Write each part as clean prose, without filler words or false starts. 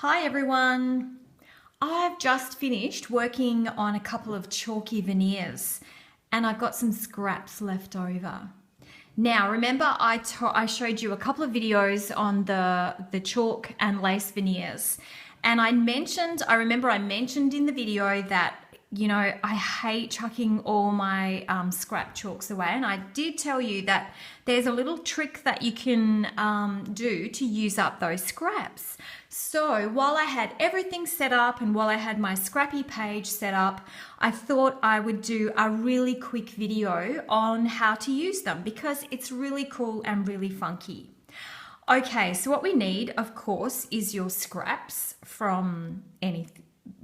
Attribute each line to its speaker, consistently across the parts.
Speaker 1: Hi everyone. I've just finished working on a couple of chalky veneers and I've got some scraps left over. Now remember I showed you a couple of videos on the chalk and lace veneers, and I remember I mentioned in the video that I hate chucking all my scrap chalks away, and I did tell you that there's a little trick that you can do to use up those scraps. So while I had everything set up and while I had my scrappy page set up, I thought I would do a really quick video on how to use them because it's really cool and really funky. Okay, so what we need, of course, is your scraps from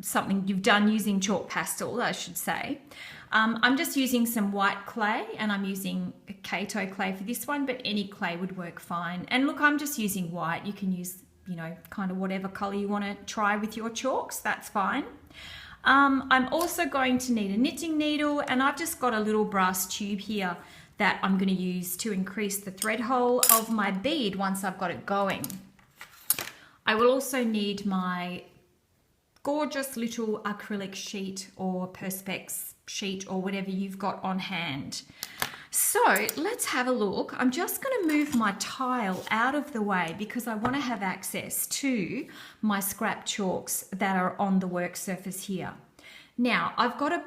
Speaker 1: something you've done using chalk pastel, I should say. I'm just using some white clay, and I'm using a Kato clay for this one, but any clay would work fine. And look, I'm just using white. You can use, kind of whatever color you want to try with your chalks, that's fine. I'm also going to need a knitting needle, and I've just got a little brass tube here that I'm going to use to increase the thread hole of my bead once I've got it going. I will also need my gorgeous little acrylic sheet or perspex sheet or whatever you've got on hand. So let's have a look. I'm just going to move my tile out of the way because I want to have access to my scrap chalks that are on the work surface here. Now I've got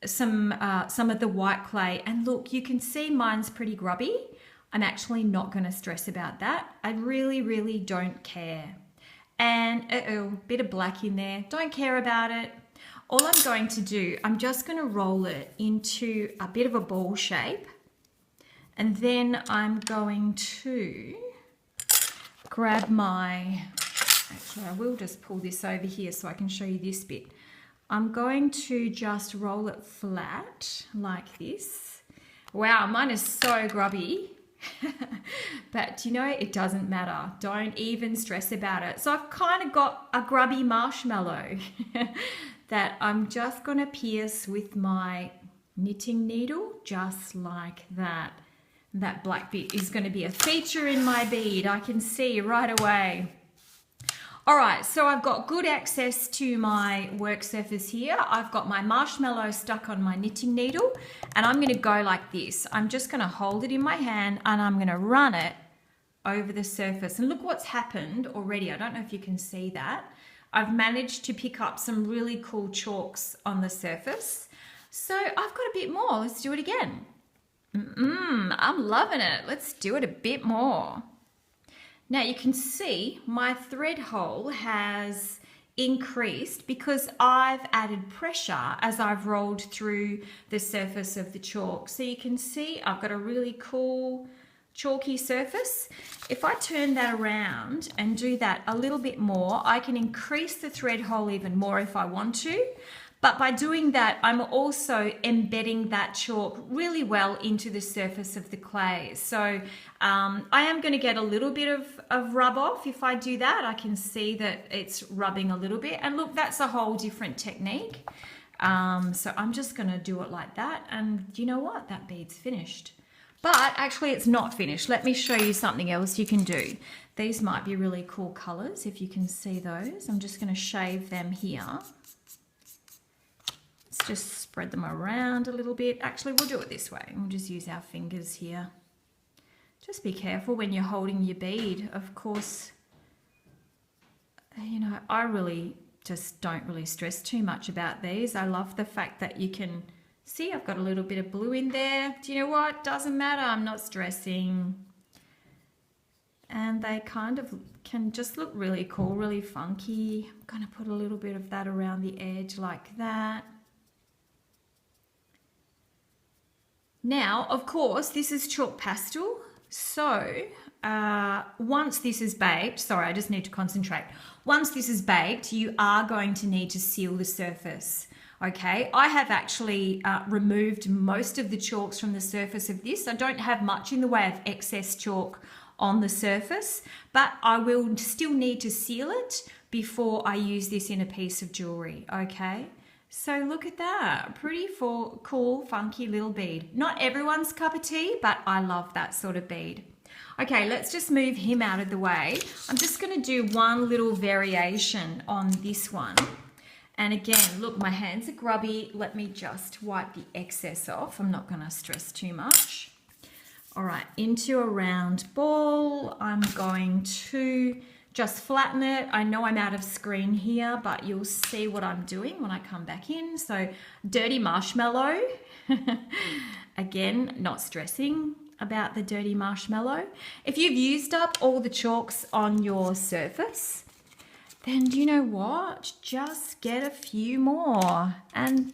Speaker 1: some of the white clay, and look, you can see mine's pretty grubby. I'm actually not going to stress about that. I really don't care. And bit of black in there, don't care about it. All I'm going to do, I'm just going to roll it into a bit of a ball shape, and then I'm going to grab actually I will just pull this over here so I can show you this bit. I'm going to just roll it flat like this. Wow, mine is so grubby. But it doesn't matter. Don't even stress about it. So I've kind of got a grubby marshmallow that I'm just going to pierce with my knitting needle, just like that. That black bit is going to be a feature in my bead. I can see right away. All right, so I've got good access to my work surface here. I've got my marshmallow stuck on my knitting needle, and I'm going to go like this. I'm just going to hold it in my hand and I'm going to run it over the surface. And look what's happened already. I don't know if you can see that. I've managed to pick up some really cool chalks on the surface. So I've got a bit more. Let's do it again. I'm loving it. Let's do it a bit more. Now you can see my thread hole has increased because I've added pressure as I've rolled through the surface of the chalk. So you can see I've got a really cool chalky surface. If I turn that around and do that a little bit more, I can increase the thread hole even more if I want to. But by doing that, I'm also embedding that chalk really well into the surface of the clay. So I am going to get a little bit of rub off if I do that. I can see that it's rubbing a little bit. And look, that's a whole different technique. So I'm just going to do it like that. And you know what? That bead's finished. But actually it's not finished. Let me show you something else you can do. These might be really cool colors if you can see those. I'm just going to shave them here. Let's just spread them around a little bit. Actually, we'll do it this way. We'll just use our fingers here. Just be careful when you're holding your bead. Of course, I really just don't really stress too much about these. I love the fact that you can see I've got a little bit of blue in there. Do you know what? Doesn't matter. I'm not stressing. And they kind of can just look really cool, really funky. I'm going to put a little bit of that around the edge like that. Now, of course, this is chalk pastel. So once this is baked, sorry, I just need to concentrate. Once this is baked, you are going to need to seal the surface. Okay, I have actually removed most of the chalks from the surface of this. I don't have much in the way of excess chalk on the surface, but I will still need to seal it before I use this in a piece of jewelry, okay? So look at that, pretty cool, funky little bead. Not everyone's cup of tea, but I love that sort of bead. Okay, let's just move him out of the way. I'm just going to do one little variation on this one. And again, look, my hands are grubby. Let me just wipe the excess off. I'm not going to stress too much. All right, into a round ball. I'm going to just flatten it. I know I'm out of screen here, but you'll see what I'm doing when I come back in. So dirty marshmallow. Again, not stressing about the dirty marshmallow. If you've used up all the chalks on your surface, then you know what? Just get a few more and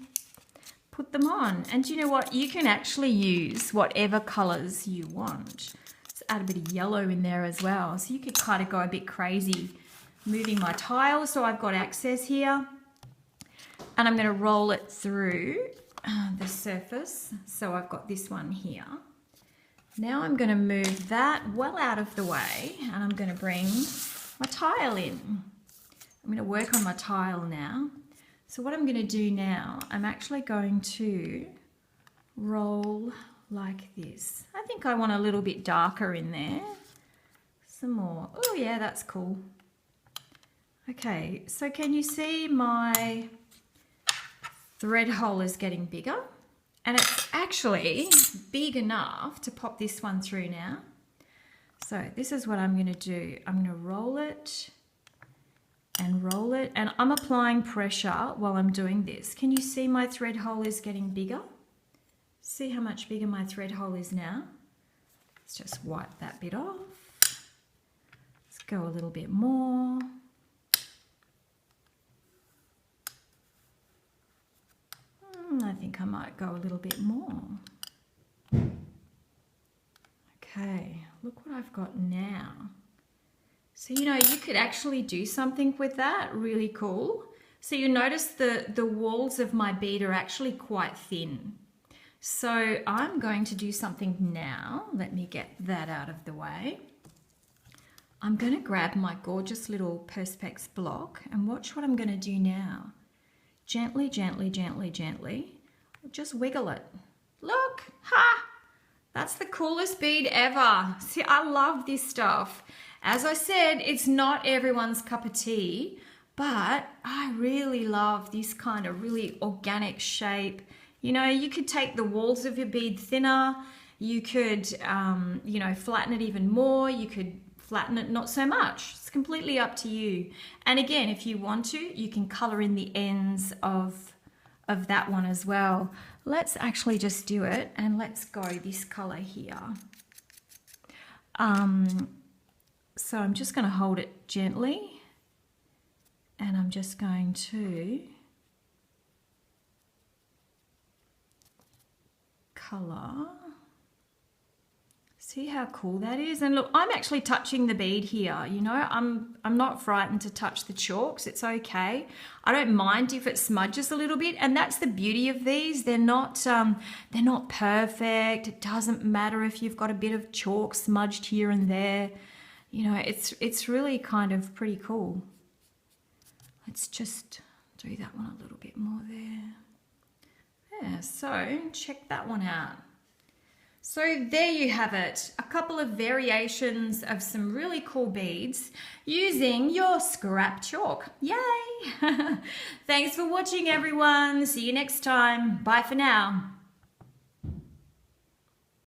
Speaker 1: put them on. And you know what? You can actually use whatever colors you want. Let's add a bit of yellow in there as well. So you could kind of go a bit crazy moving my tile. So I've got access here. And I'm going to roll it through the surface. So I've got this one here. Now I'm going to move that well out of the way. And I'm going to bring my tile in. I'm going to work on my tile now. So what I'm going to do now, I'm actually going to roll like this. I think I want a little bit darker in there. Some more. Oh yeah, that's cool. Okay, so can you see my thread hole is getting bigger? And it's actually big enough to pop this one through now. So this is what I'm going to do. I'm going to roll it and roll it, and I'm applying pressure while I'm doing this. Can you see my thread hole is getting bigger? See how much bigger my thread hole is now? Let's just wipe that bit off. Let's go a little bit more. I think I might go a little bit more. Okay, look what I've got now. So, you know, you could actually do something with that, really cool. So you notice the walls of my bead are actually quite thin. So I'm going to do something now. Let me get that out of the way. I'm going to grab my gorgeous little Perspex block and watch what I'm going to do now. Gently, gently, gently, gently. Just wiggle it. Look, ha! That's the coolest bead ever. See, I love this stuff. As I said, it's not everyone's cup of tea, but I really love this kind of really organic shape. You know, you could take the walls of your bead thinner. You could, you know, flatten it even more. You could flatten it not so much. It's completely up to you. And again, if you want to, you can color in the ends of that one as well. Let's actually just do it, and let's go this color here. So I'm just going to hold it gently, and I'm just going to color. See how cool that is? And look, I'm actually touching the bead here. You know, I'm not frightened to touch the chalks. It's okay. I don't mind if it smudges a little bit, and that's the beauty of these. They're not perfect. It doesn't matter if you've got a bit of chalk smudged here and there. You know, it's really kind of pretty cool. Let's just do that one a little bit more there. Yeah, so check that one out. So there you have it, a couple of variations of some really cool beads using your scrap chalk. Yay! Thanks for watching, everyone. See you next time. Bye for now.